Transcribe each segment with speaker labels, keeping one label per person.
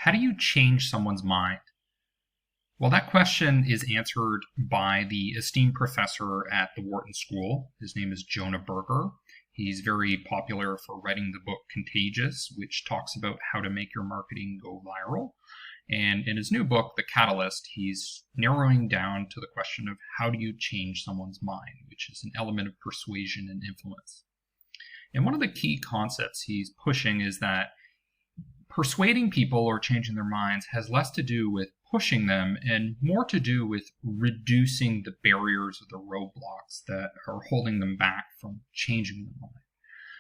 Speaker 1: How do you change someone's mind? Well, that question is answered by the esteemed professor at the Wharton School. His name is Jonah Berger. He's very popular for writing the book Contagious, which talks about how to make your marketing go viral. And in his new book, The Catalyst, he's narrowing down to the question of how do you change someone's mind, which is an element of persuasion and influence. And one of the key concepts he's pushing is that persuading people or changing their minds has less to do with pushing them and more to do with reducing the barriers or the roadblocks that are holding them back from changing their mind.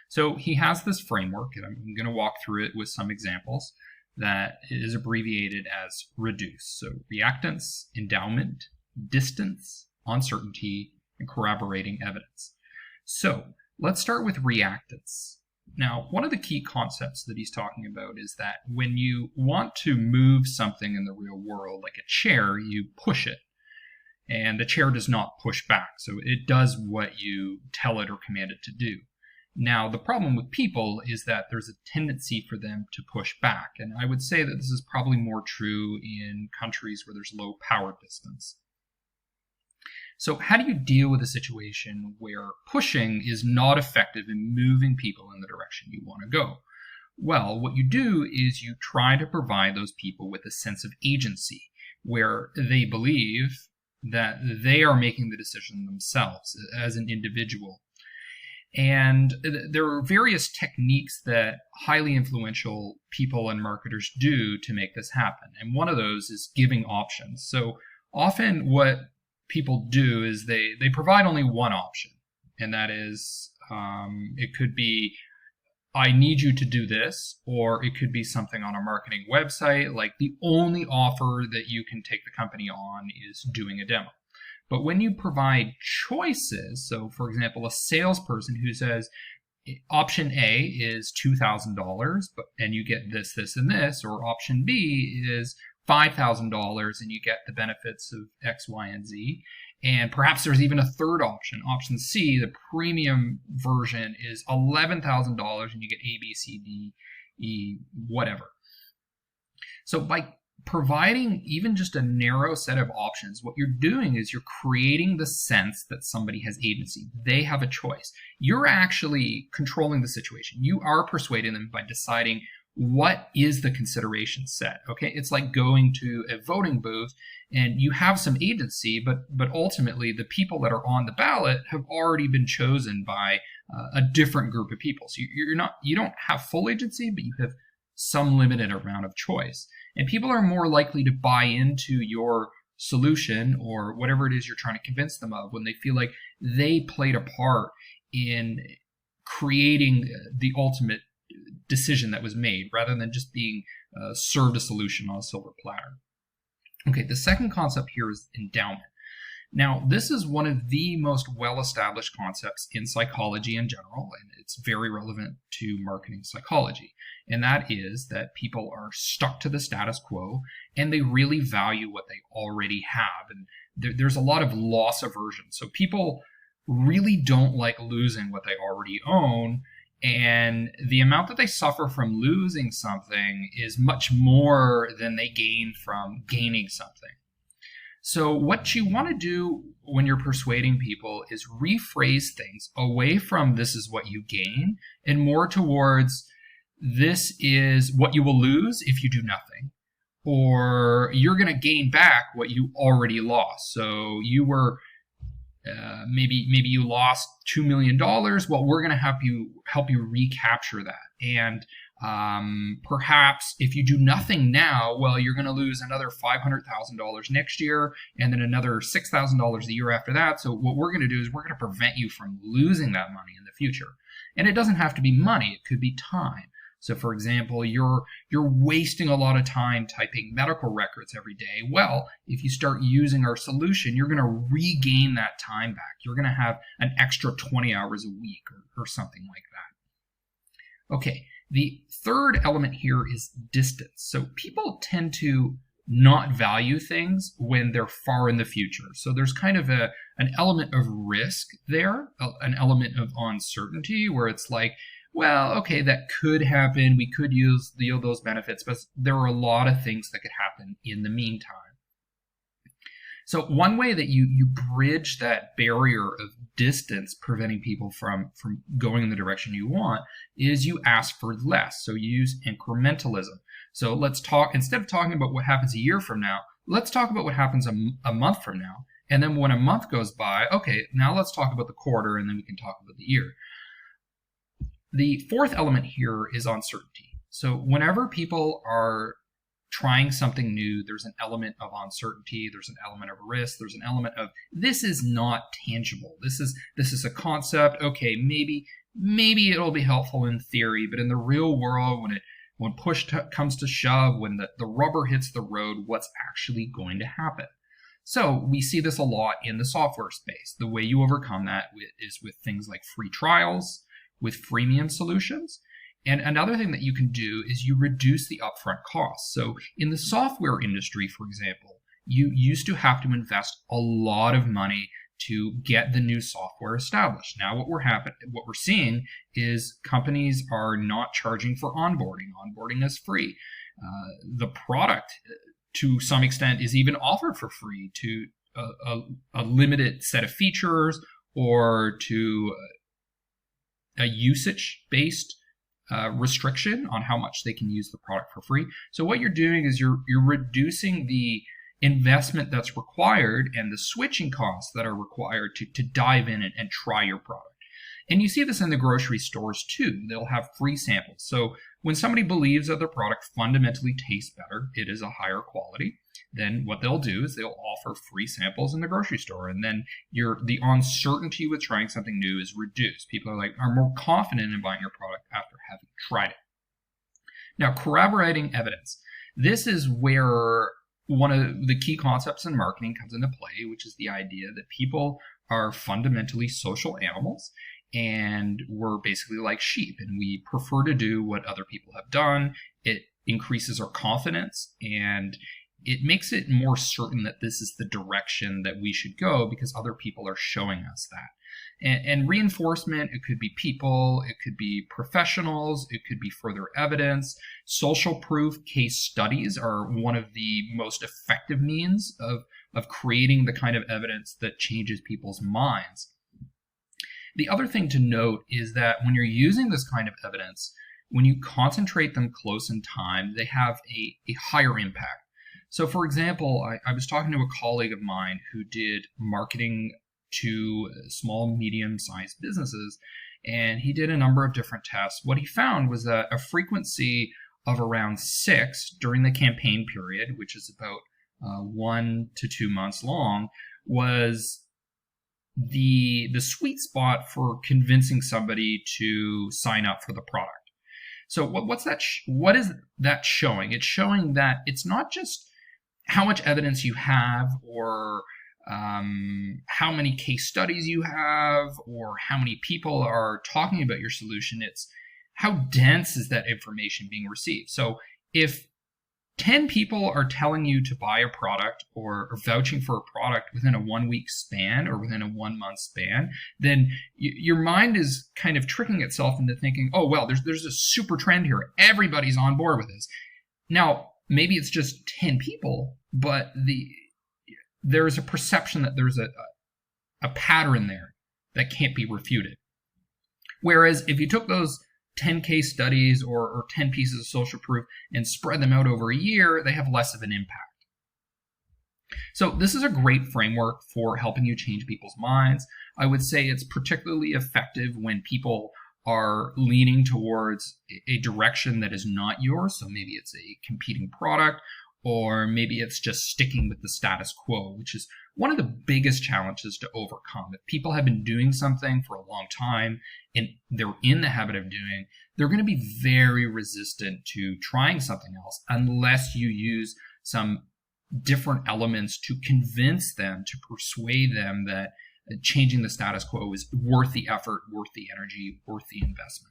Speaker 1: So he has this framework, and I'm going to walk through it with some examples, that is abbreviated as REDUCE. So reactance, endowment, distance, uncertainty, and corroborating evidence. So let's start with reactance. Now, one of the key concepts that he's talking about is that when you want to move something in the real world, like a chair, you push it. And the chair does not push back. So it does what you tell it or command it to do. Now, the problem with people is that there's a tendency for them to push back. And I would say that this is probably more true in countries where there's low power distance. So how do you deal with a situation where pushing is not effective in moving people in the direction you want to go? Well, what you do is you try to provide those people with a sense of agency where they believe that they are making the decision themselves as an individual. And there are various techniques that highly influential people and marketers do to make this happen. And one of those is giving options. So often what people do is they provide only one option. And that is, it could be, I need you to do this, or it could be something on a marketing website, like the only offer that you can take the company on is doing a demo. But when you provide choices, so for example, a salesperson who says option A is $2,000, and you get this, this, and this, or option B is $5,000 and you get the benefits of X, Y, and Z. And perhaps there's even a third option. Option C, the premium version, is $11,000 and you get A, B, C, D, E, whatever. So by providing even just a narrow set of options, what you're doing is you're creating the sense that somebody has agency. They have a choice. You're actually controlling the situation. You are persuading them by deciding what is the consideration set. Okay, it's like going to a voting booth and you have some agency, but ultimately the people that are on the ballot have already been chosen by a different group of people. So you don't have full agency, but you have some limited amount of choice. And people are more likely to buy into your solution or whatever it is you're trying to convince them of when they feel like they played a part in creating the ultimate decision that was made, rather than just being served a solution on a silver platter. Okay, the second concept here is endowment. Now, this is one of the most well-established concepts in psychology in general, and it's very relevant to marketing psychology. And that is that people are stuck to the status quo and they really value what they already have. And there's a lot of loss aversion. So people really don't like losing what they already own. And the amount that they suffer from losing something is much more than they gain from gaining something. So what you want to do when you're persuading people is rephrase things away from this is what you gain and more towards this is what you will lose if you do nothing, or you're going to gain back what you already lost. So you were maybe you lost $2 million. Well, we're going to help you recapture that. And perhaps if you do nothing now, well, you're going to lose another $500,000 next year and then another $6,000 the year after that. So what we're going to do is we're going to prevent you from losing that money in the future. And it doesn't have to be money. It could be time. So for example, you're wasting a lot of time typing medical records every day. Well, if you start using our solution, you're going to regain that time back. You're going to have an extra 20 hours a week or something like that. Okay, the third element here is distance. So people tend to not value things when they're far in the future. So there's kind of an element of risk there, an element of uncertainty where it's like, well, okay, that could happen. We could use those benefits, but there are a lot of things that could happen in the meantime. So one way that you bridge that barrier of distance preventing people from going in the direction you want is you ask for less. So you use incrementalism. So let's talk, instead of talking about what happens a year from now, let's talk about what happens a month from now. And then when a month goes by, okay, now let's talk about the quarter, and then we can talk about the year. The fourth element here is uncertainty. So whenever people are trying something new, there's an element of uncertainty, there's an element of risk, there's an element of this is not tangible. This is a concept. Okay, maybe it'll be helpful in theory, but in the real world, when push comes to shove, when the rubber hits the road, what's actually going to happen? So we see this a lot in the software space. The way you overcome that is with things like free trials, with freemium solutions. And another thing that you can do is you reduce the upfront costs. So in the software industry, for example, you used to have to invest a lot of money to get the new software established. Now what we're seeing is companies are not charging for onboarding. Onboarding is free. The product, to some extent, is even offered for free to a limited set of features or to a usage-based restriction on how much they can use the product for free. So what you're doing is you're reducing the investment that's required and the switching costs that are required to dive in and try your product. And you see this in the grocery stores too. They'll have free samples. So when somebody believes that their product fundamentally tastes better, it is a higher quality, then what they'll do is they'll offer free samples in the grocery store. And then the uncertainty with trying something new is reduced. People are more confident in buying your product after having tried it. Now, corroborating evidence. This is where one of the key concepts in marketing comes into play, which is the idea that people are fundamentally social animals. And we're basically like sheep, and we prefer to do what other people have done. It increases our confidence, and it makes it more certain that this is the direction that we should go because other people are showing us that. And reinforcement, it could be people, it could be professionals, it could be further evidence. Social proof case studies are one of the most effective means of creating the kind of evidence that changes people's minds. The other thing to note is that when you're using this kind of evidence, when you concentrate them close in time, they have a higher impact. So for example, I was talking to a colleague of mine who did marketing to small, medium-sized businesses, and he did a number of different tests. What he found was that a frequency of around 6 during the campaign period, which is about 1 to 2 months long, was the sweet spot for convincing somebody to sign up for the product. So what is that showing? It's showing that it's not just how much evidence you have or how many case studies you have or how many people are talking about your solution. It's how dense is that information being received. So if 10 people are telling you to buy a product or vouching for a product within a 1 week span or within a 1 month span, then your mind is kind of tricking itself into thinking, oh, well, there's a super trend here. Everybody's on board with this. Now, maybe it's just 10 people, but there's a perception that there's a pattern there that can't be refuted. Whereas if you took those 10 case studies or 10 pieces of social proof and spread them out over a year, they have less of an impact. So this is a great framework for helping you change people's minds. I would say it's particularly effective when people are leaning towards a direction that is not yours. So maybe it's a competing product, or maybe it's just sticking with the status quo, which is one of the biggest challenges to overcome. If people have been doing something for a long time and they're in the habit of doing, they're going to be very resistant to trying something else unless you use some different elements to convince them, to persuade them that changing the status quo is worth the effort, worth the energy, worth the investment.